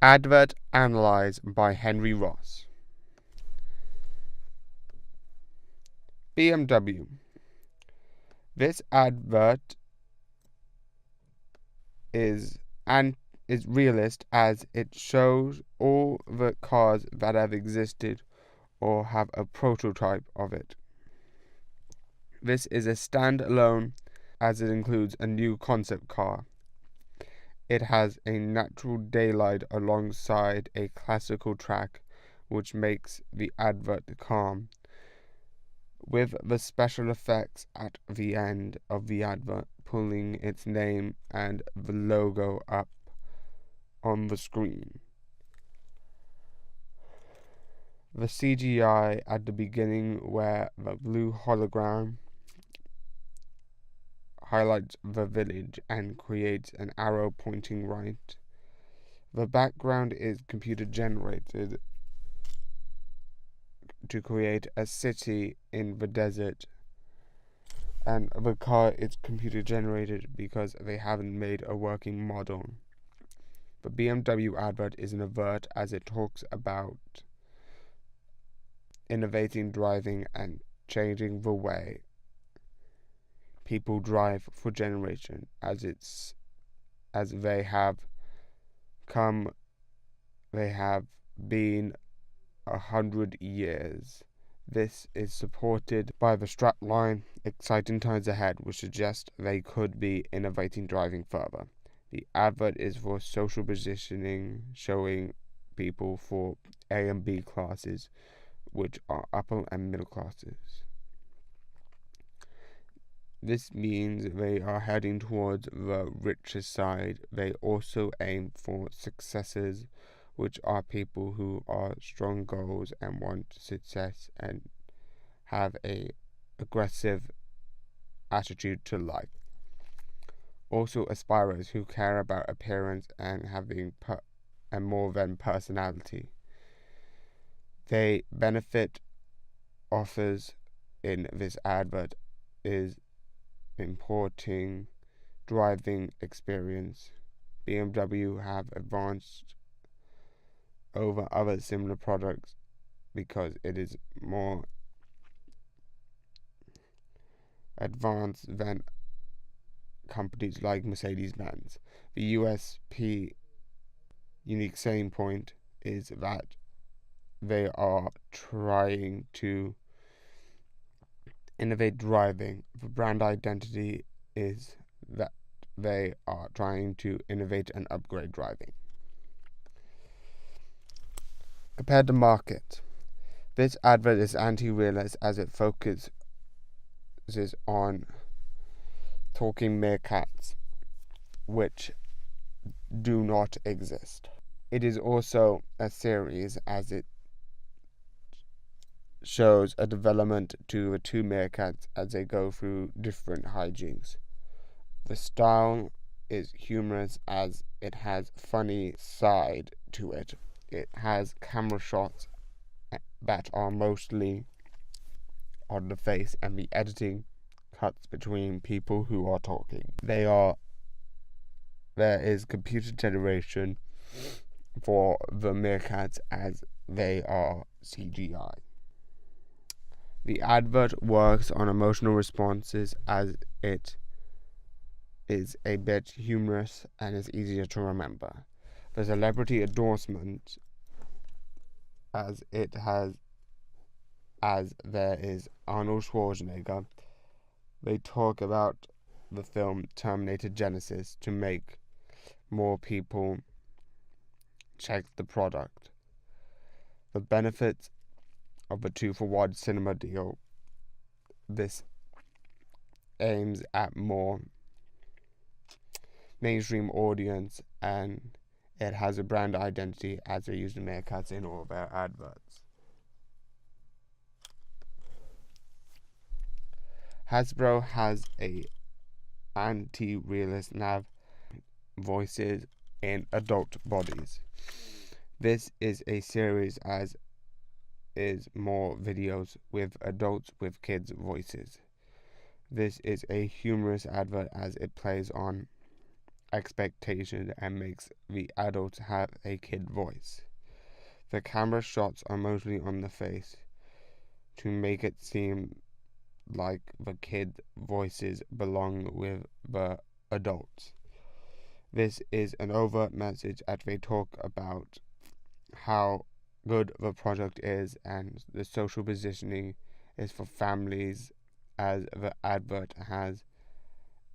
Advert analyzed by Henry Ross. BMW. This advert is realist as it shows all the cars that have existed or have a prototype of it. This is a standalone as it includes a new concept car. It has a natural daylight alongside a classical track which makes the advert calm, with the special effects at the end of the advert pulling its name and the logo up on the screen. The CGI at the beginning where the blue hologram highlights the village and creates an arrow pointing right. The background is computer generated to create a city in the desert, and the car is computer generated because they haven't made a working model. The BMW advert is an advert as it talks about innovating driving and changing the way people drive for generation as they have been 100 years. This is supported by the strapline "Exciting times ahead," which suggests they could be innovating driving further. The advert is for social positioning, showing people for A and B classes, which are upper and middle classes. This means they are heading towards the richer side. They also aim for successors, which are people who are strong goals and want success and have a aggressive attitude to life. Also aspirers who care about appearance and having and more than personality. They benefit offers in this advert is importing driving experience. BMW have advanced over other similar products because it is more advanced than companies like Mercedes-Benz. The USP unique selling point is that they are trying to innovate driving. The brand identity is that they are trying to innovate and upgrade driving. Compared to market, this advert is anti-realist as it focuses on talking meerkats, which do not exist. It is also a series as it shows a development to the two meerkats as they go through different hijinks. The style is humorous as it has funny side to it. It has camera shots that are mostly on the face, and the editing cuts between people who are talking. There is computer generation for the meerkats as they are CGI. The advert works on emotional responses as it is a bit humorous and is easier to remember. The celebrity endorsement as there is Arnold Schwarzenegger. They talk about the film Terminator Genesis to make more people check the product. The benefits of a 2-for-1 cinema deal. This aims at more mainstream audience and it has a brand identity as they use the meerkats in all their adverts. Hasbro has a anti-realist nav voices in adult bodies. This is a series as is more videos with adults with kids' voices. This is a humorous advert as it plays on expectations and makes the adults have a kid voice. The camera shots are mostly on the face to make it seem like the kid voices belong with the adults. This is an overt message as they talk about how good the project is, and the social positioning is for families, as the advert has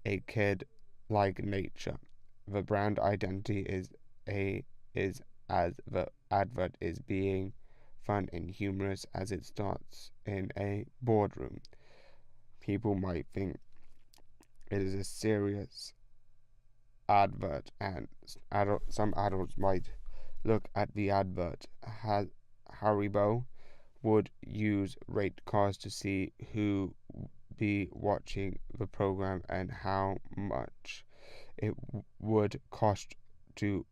a kid-like nature. The brand identity is as the advert is being fun and humorous as it starts in a boardroom. People might think it is a serious advert, and some adults might look at the advert. Haribo would use rate cards to see who be watching the program and how much it would cost to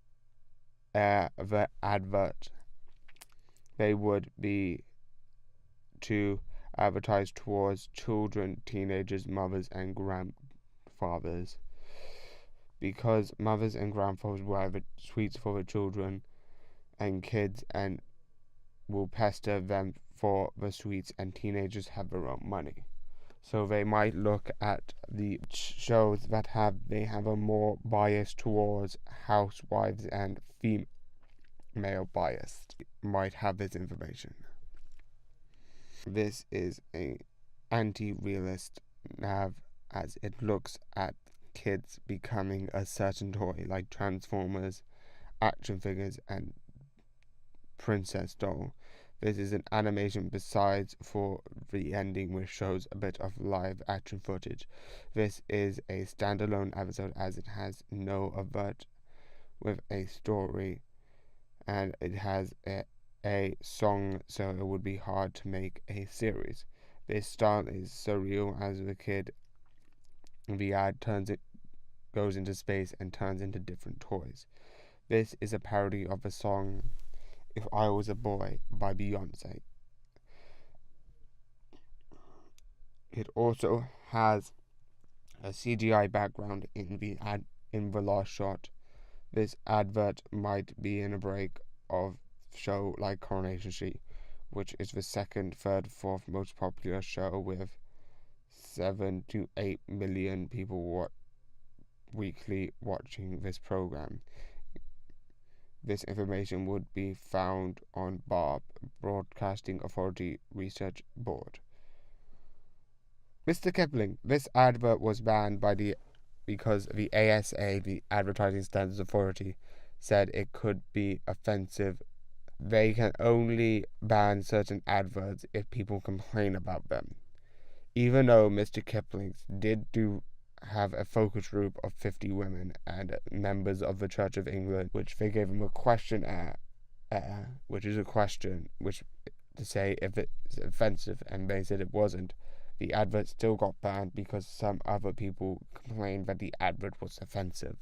air the advert. They would be to advertise towards children, teenagers, mothers, and grandfathers. Because mothers and grandfathers will have sweets for the children and kids and will pester them for the sweets, and teenagers have their own money. So they might look at the shows that have a more bias towards housewives, and female bias might have this information. This is a anti-realist nav, as it looks at kids becoming a certain toy like Transformers, action figures, and Princess Doll. This is an animation besides for the ending, which shows a bit of live action footage. This is a standalone episode as it has no advert with a story, and it has a song, so it would be hard to make a series. This style is surreal as the ad goes into space and turns into different toys. This is a parody of the song If I Was a Boy by Beyonce. It also has a CGI background in the last shot. This advert might be in a break of show like Coronation Street, which is the second, third, fourth most popular show with 7 to 8 million people weekly watching this program. This information would be found on BARB, Broadcasting Authority Research Board. Mr. Kipling, this advert was banned because the ASA, the Advertising Standards Authority, said it could be offensive. They can only ban certain adverts if people complain about them. Even though Mr. Kipling did have a focus group of 50 women and members of the Church of England, which they gave him a questionnaire, which is a question to say if it's offensive, and they said it wasn't. The advert still got banned because some other people complained that the advert was offensive.